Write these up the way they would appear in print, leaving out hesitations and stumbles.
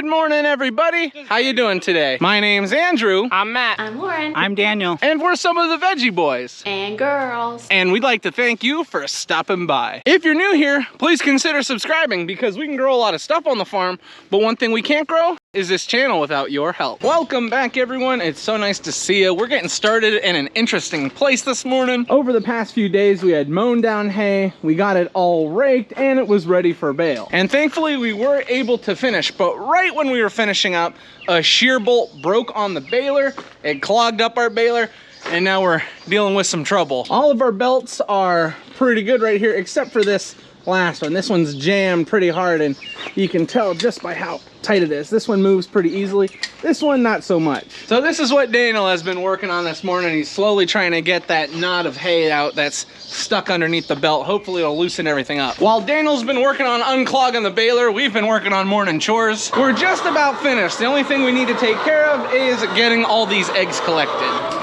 Good morning, everybody. How you doing today? My name's Andrew. I'm Matt. I'm Lauren. I'm Daniel. And we're some of the Veggie boys. And girls. And we'd like to thank you for stopping by. If you're new here, please consider subscribing because we can grow a lot of stuff on the farm, but one thing we can't grow is this channel without your help. Welcome back, everyone. It's so nice to see you. We're getting started in an interesting place this morning. Over the past few days, we had mown down hay, we got it all raked, and it was ready for bale. And thankfully, we were able to finish, but right when we were finishing up, a shear bolt broke on the baler. It clogged up our baler, and now we're dealing with some trouble. All of our belts are pretty good right here, except for this last one. This one's jammed pretty hard, and you can tell just by how tight it is. This one moves pretty easily. This one, not so much. So this is what Daniel has been working on this morning. He's slowly trying to get that knot of hay out that's stuck underneath the belt. Hopefully it'll loosen everything up. While Daniel's been working on unclogging the baler, we've been working on morning chores. We're just about finished. The only thing we need to take care of is getting all these eggs collected.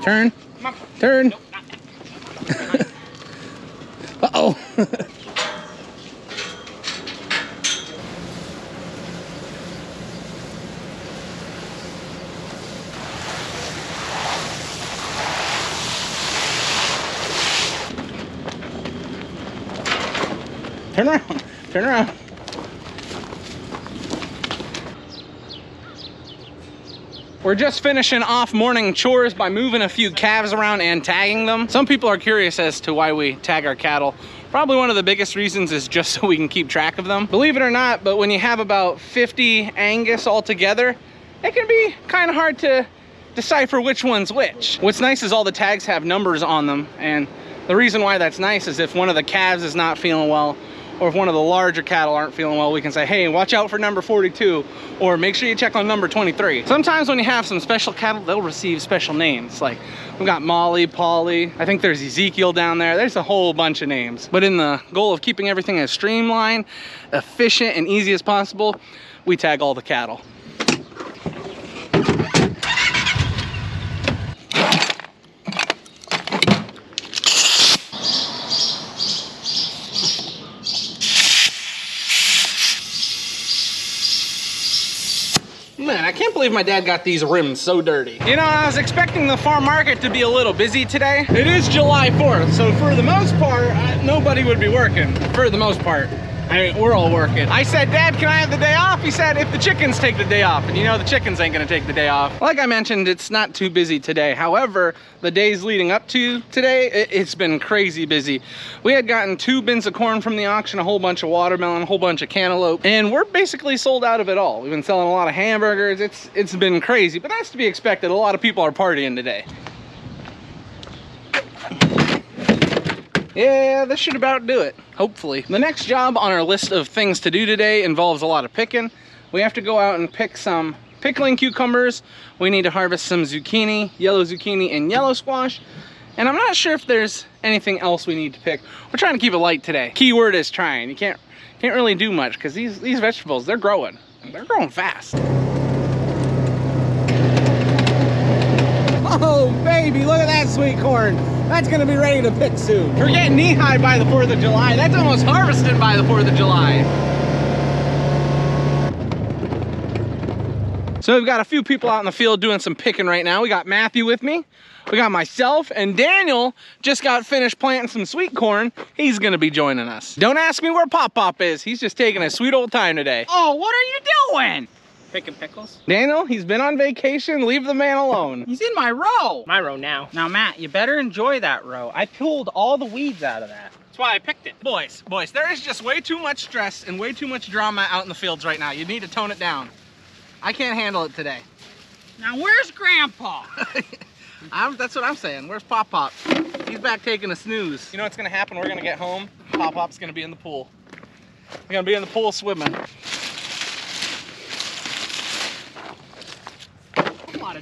Turn. Turn. Nope, Uh-oh. Turn around. Turn around. We're just finishing off morning chores by moving a few calves around and tagging them. Some people are curious as to why we tag our cattle. Probably one of the biggest reasons is just so we can keep track of them. Believe it or not, but when you have about 50 Angus all together, it can be kind of hard to decipher which one's which. What's nice is all the tags have numbers on them, and the reason why that's nice is if one of the calves is not feeling well, or if one of the larger cattle aren't feeling well, we can say, hey, watch out for number 42, or make sure you check on number 23. Sometimes when you have some special cattle, they'll receive special names. Like, we've got Molly, Polly, I think there's Ezekiel down there. There's a whole bunch of names. But in the goal of keeping everything as streamlined, efficient, and easy as possible, we tag all the cattle. Man, I can't believe my dad got these rims so dirty. You know, I was expecting the farm market to be a little busy today. It is July 4th, so for the most part, nobody would be working. For the most part. I mean, we're all working. I said, Dad, can I have the day off? He said, if the chickens take the day off. And you know, the chickens ain't gonna take the day off. Like I mentioned, it's not too busy today. However, the days leading up to today, it's been crazy busy. We had gotten 2 bins of corn from the auction, a whole bunch of watermelon, a whole bunch of cantaloupe, and we're basically sold out of it all. We've been selling a lot of hamburgers. It's been crazy, but that's to be expected. A lot of people are partying today. Yeah, this should about do it, hopefully. The next job on our list of things to do today involves a lot of picking. We have to go out and pick some pickling cucumbers. We need to harvest some zucchini, and yellow squash. And I'm not sure if there's anything else we need to pick. We're trying to keep it light today. Keyword is trying. You can't really do much because these vegetables, they're growing. They're growing fast. Oh, baby, look at that sweet corn. That's gonna be ready to pick soon. We're getting knee-high by the 4th of July. That's almost harvested by the 4th of July. So we've got a few people out in the field doing some picking right now. We got Matthew with me. We got myself, and Daniel just got finished planting some sweet corn. He's gonna be joining us. Don't ask me where Pop is. He's just taking a sweet old time today. Oh, what are you doing? Picking pickles. Daniel, he's been on vacation. Leave the man alone. He's in my row. My row now. Now, Matt, you better enjoy that row. I pulled all the weeds out of that. That's why I picked it. Boys, there is just way too much stress and way too much drama out in the fields right now. You need to tone it down. I can't handle it today. Now, where's Grandpa? That's what I'm saying. Where's Pop? He's back taking a snooze. You know what's gonna happen? We're gonna get home. Pop's gonna be in the pool. We're gonna be in the pool swimming.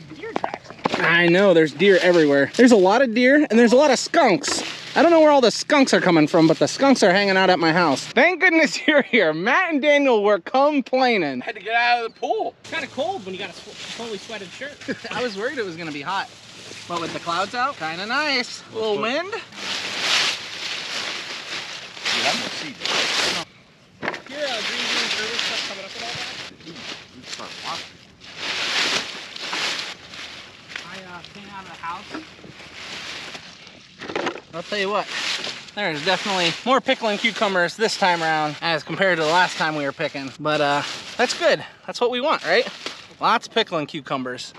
of deer tracks in it. I know, there's deer everywhere. There's a lot of deer and there's a lot of skunks. I don't know where all the skunks are coming from, but the skunks are hanging out at my house. Thank goodness you're here. Matt and Daniel were complaining. I had to get out of the pool. It's kind of cold when you got a fully sweated shirt. I was worried it was gonna be hot. But with the clouds out, kind of nice. A little wind. You have no seed. Your green bean service stuff coming up with all that? You start walking. I came out of the house. I'll tell you what, there's definitely more pickling cucumbers this time around as compared to the last time we were picking. But that's good. That's what we want, right? Lots of pickling cucumbers.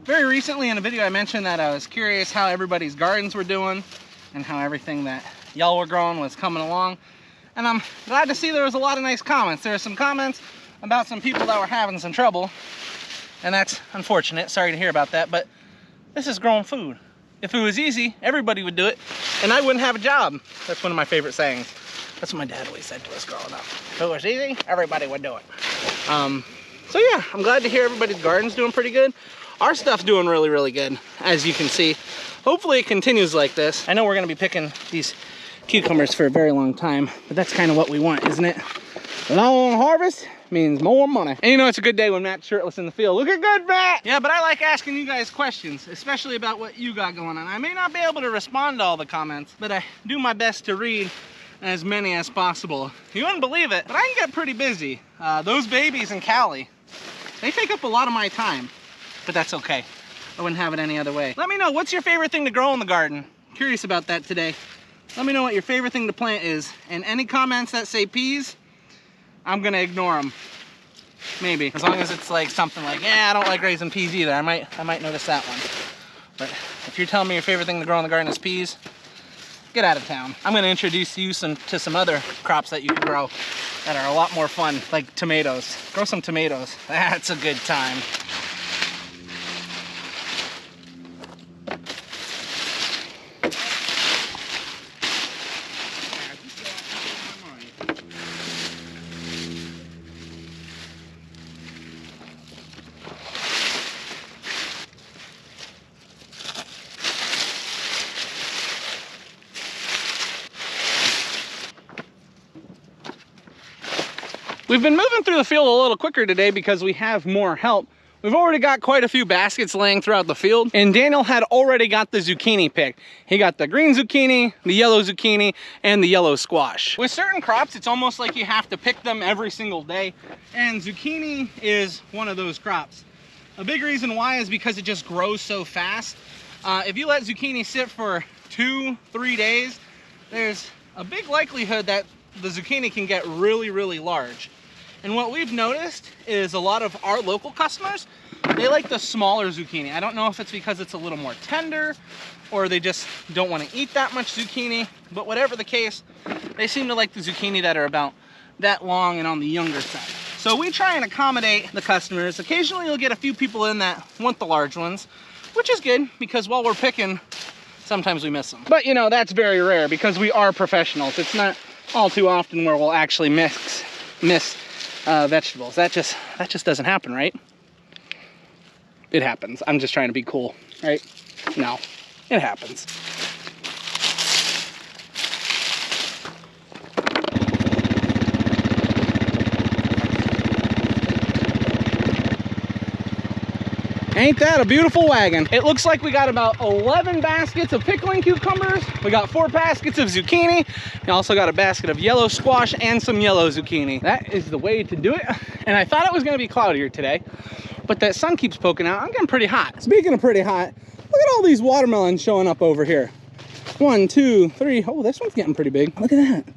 Very recently in a video I mentioned that I was curious how everybody's gardens were doing and how everything that y'all were growing was coming along. And I'm glad to see there was a lot of nice comments. There were some comments about some people that were having some trouble, and that's unfortunate. Sorry to hear about that, but this is growing food. If it was easy, everybody would do it, and I wouldn't have a job. That's one of my favorite sayings. That's what my dad always said to us growing up. If it was easy, everybody would do it. So yeah, I'm glad to hear everybody's garden's doing pretty good. Our stuff's doing really, really good, as you can see. Hopefully it continues like this. I know we're gonna be picking these cucumbers for a very long time, but that's kind of what we want, isn't it? Long harvest means more money. And you know it's a good day when Matt's shirtless in the field. Looking good, Matt! Yeah, but I like asking you guys questions, especially about what you got going on. I may not be able to respond to all the comments, but I do my best to read as many as possible. You wouldn't believe it, but I can get pretty busy. Those babies in Cali, they take up a lot of my time. But that's okay. I wouldn't have it any other way. Let me know, what's your favorite thing to grow in the garden? Curious about that today. Let me know what your favorite thing to plant is. And any comments that say peas, I'm gonna ignore them. Maybe, as long as it's like something like, yeah, I don't like raising peas either. I might notice that one. But if you're telling me your favorite thing to grow in the garden is peas, get out of town. I'm gonna introduce you to some other crops that you can grow that are a lot more fun, like tomatoes. Grow some tomatoes, that's a good time. We've been moving through the field a little quicker today because we have more help. We've already got quite a few baskets laying throughout the field, and Daniel had already got the zucchini picked. He got the green zucchini, the yellow zucchini, and the yellow squash. With certain crops, it's almost like you have to pick them every single day, and zucchini is one of those crops. A big reason why is because it just grows so fast. If you let zucchini sit for 2-3 days, there's a big likelihood that the zucchini can get really, really large. And what we've noticed is a lot of our local customers, they like the smaller zucchini. I don't know if it's because it's a little more tender or they just don't want to eat that much zucchini, but whatever the case, they seem to like the zucchini that are about that long and on the younger side. So we try and accommodate the customers. Occasionally you'll get a few people in that want the large ones, which is good because while we're picking, sometimes we miss them. But you know, that's very rare because we are professionals. It's not all too often where we'll actually miss vegetables. That just doesn't happen, right? It happens. I'm just trying to be cool, right? No, it happens. Ain't that a beautiful wagon? It looks like we got about 11 baskets of pickling cucumbers. We got 4 baskets of zucchini. We also got a basket of yellow squash and some yellow zucchini. That is the way to do it. And I thought it was gonna be cloudier today, but that sun keeps poking out. I'm getting pretty hot. Speaking of pretty hot, look at all these watermelons showing up over here. 1, 2, 3. Oh, this one's getting pretty big. Look at that.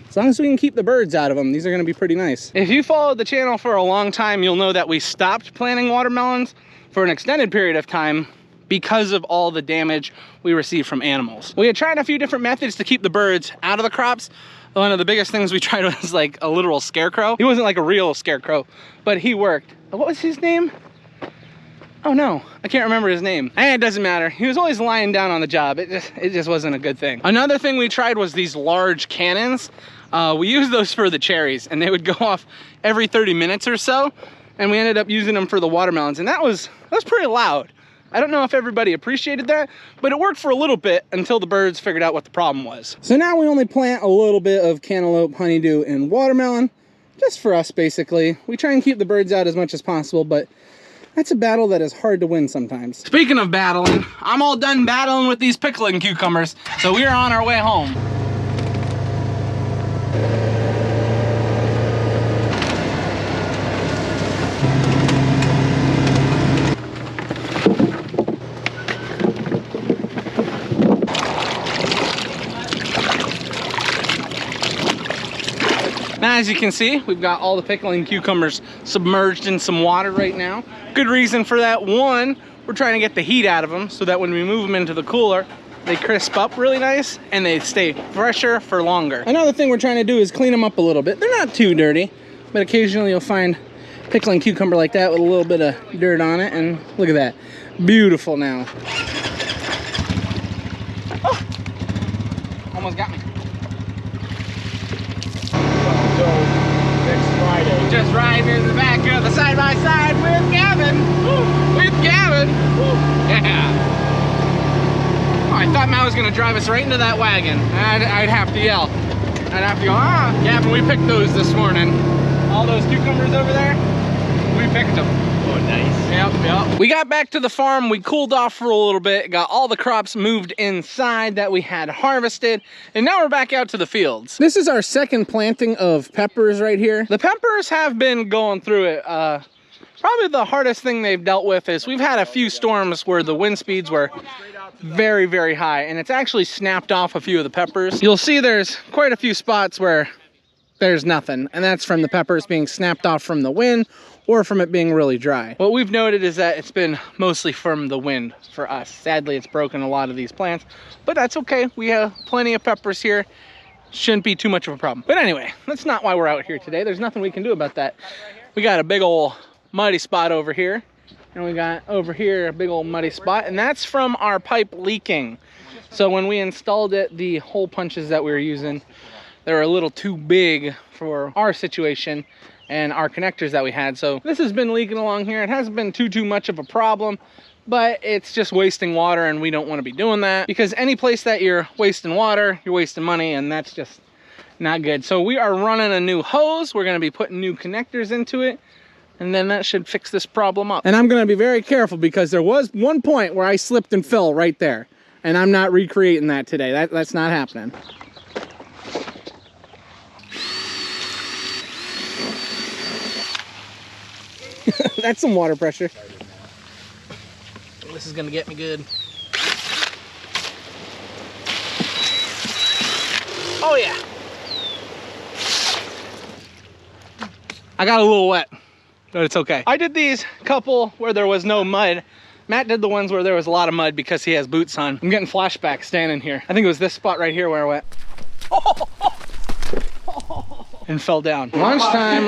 As long as we can keep the birds out of them, these are gonna be pretty nice. If you followed the channel for a long time, you'll know that we stopped planting watermelons for an extended period of time because of all the damage we received from animals. We had tried a few different methods to keep the birds out of the crops. One of the biggest things we tried was like a literal scarecrow. He wasn't like a real scarecrow, but he worked. What was his name? Oh no, I can't remember his name. It doesn't matter. He was always lying down on the job. It just wasn't a good thing. Another thing we tried was these large cannons. We used those for the cherries, and they would go off every 30 minutes or so. And we ended up using them for the watermelons, and that was pretty loud. I don't know if everybody appreciated that, but it worked for a little bit until the birds figured out what the problem was. So now we only plant a little bit of cantaloupe, honeydew, and watermelon, just for us basically. We try and keep the birds out as much as possible, but that's a battle that is hard to win sometimes. Speaking of battling, I'm all done battling with these pickling cucumbers, so we are on our way home. Now, as you can see, we've got all the pickling cucumbers submerged in some water right now. Good reason for that. One, we're trying to get the heat out of them so that when we move them into the cooler, they crisp up really nice and they stay fresher for longer. Another thing we're trying to do is clean them up a little bit. They're not too dirty, but occasionally you'll find pickling cucumber like that with a little bit of dirt on it, and look at that. Beautiful now. Oh! Almost got me. Next Friday. Just riding in the back of the side-by-side with Gavin. Woo. With Gavin. Woo. Yeah. Oh, I thought Matt was going to drive us right into that wagon. I'd have to yell. I'd have to go, ah, Gavin, we picked those this morning. All those cucumbers over there, we picked them. Oh, nice. Yep. We got back to the farm, we cooled off for a little bit, got all the crops moved inside that we had harvested, and now we're back out to the fields. This is our second planting of peppers right here. The peppers have been going through it. Probably the hardest thing they've dealt with is we've had a few storms where the wind speeds were very, very high, and it's actually snapped off a few of the peppers. You'll see there's quite a few spots where there's nothing, and that's from the peppers being snapped off from the wind or from it being really dry. What we've noted is that it's been mostly from the wind for us. Sadly, it's broken a lot of these plants, but that's okay. We have plenty of peppers here. Shouldn't be too much of a problem. But anyway, that's not why we're out here today. There's nothing we can do about that. We got a big old muddy spot over here, and we got over here a big old muddy spot, and that's from our pipe leaking. So when we installed it, the hole punches that we were using, they were a little too big for our situation and our connectors that we had. So this has been leaking along here. It hasn't been too much of a problem, but it's just wasting water, and we don't want to be doing that, because any place that you're wasting water, you're wasting money, and that's just not good. So we are running a new hose. We're going to be putting new connectors into it, and then that should fix this problem up. And I'm going to be very careful, because there was one point where I slipped and fell right there, and I'm not recreating that today. That's not happening. That's some water pressure. This is gonna get me good. Oh yeah. I got a little wet, but it's okay. I did these couple where there was no mud. Matt did the ones where there was a lot of mud because he has boots on. I'm getting flashbacks standing here. I think it was this spot right here where I went. And fell down. Lunchtime,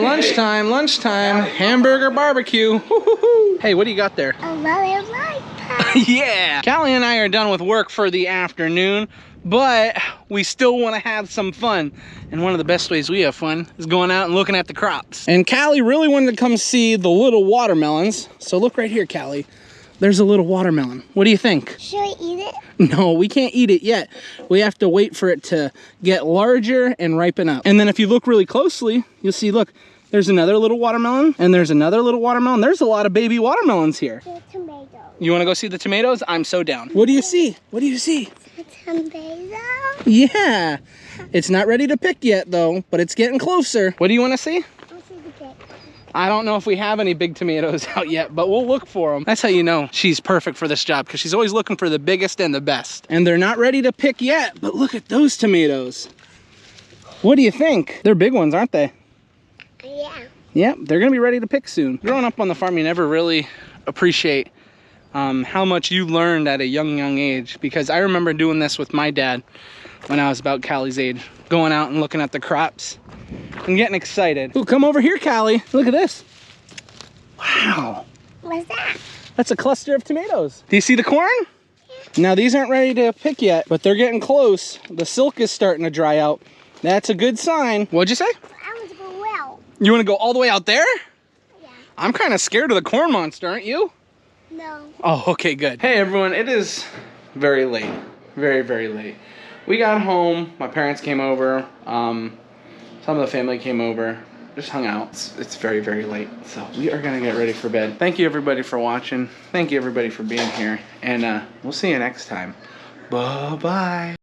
hamburger barbecue. Hey, what do you got there? A lollipop. Yeah. Callie and I are done with work for the afternoon, but we still want to have some fun. And one of the best ways we have fun is going out and looking at the crops. And Callie really wanted to come see the little watermelons. So look right here, Callie. There's a little watermelon. What do you think? Should we eat it? No, we can't eat it yet. We have to wait for it to get larger and ripen up. And then if you look really closely, you'll see, look, there's another little watermelon, and there's another little watermelon. There's a lot of baby watermelons here. The tomato. You want to go see the tomatoes? I'm so down. What do you see? What do you see? The tomato. Yeah. It's not ready to pick yet, though, but it's getting closer. What do you want to see? I don't know if we have any big tomatoes out yet, but we'll look for them. That's how you know she's perfect for this job, because she's always looking for the biggest and the best. And they're not ready to pick yet, but look at those tomatoes. What do you think? They're big ones, aren't they? Yeah. Yep, they're gonna be ready to pick soon. Growing up on the farm, you never really appreciate how much you learned at a young age, because I remember doing this with my dad when I was about Callie's age, going out and looking at the crops and getting excited. Ooh, come over here, Callie. Look at this. Wow. What's that? That's a cluster of tomatoes. Do you see the corn? Now these aren't ready to pick yet, but they're getting close. The silk is starting to dry out. That's a good sign. What'd you say? I want to go well. You want to go all the way out there? Yeah. I'm kind of scared of the corn monster, aren't you? No. Oh, okay, good. Hey everyone, it is very late. Very, very late. We got home, my parents came over, some of the family came over, just hung out. It's very, very late, so we are gonna get ready for bed. Thank you everybody for watching. Thank you everybody for being here, and we'll see you next time. Bye-bye.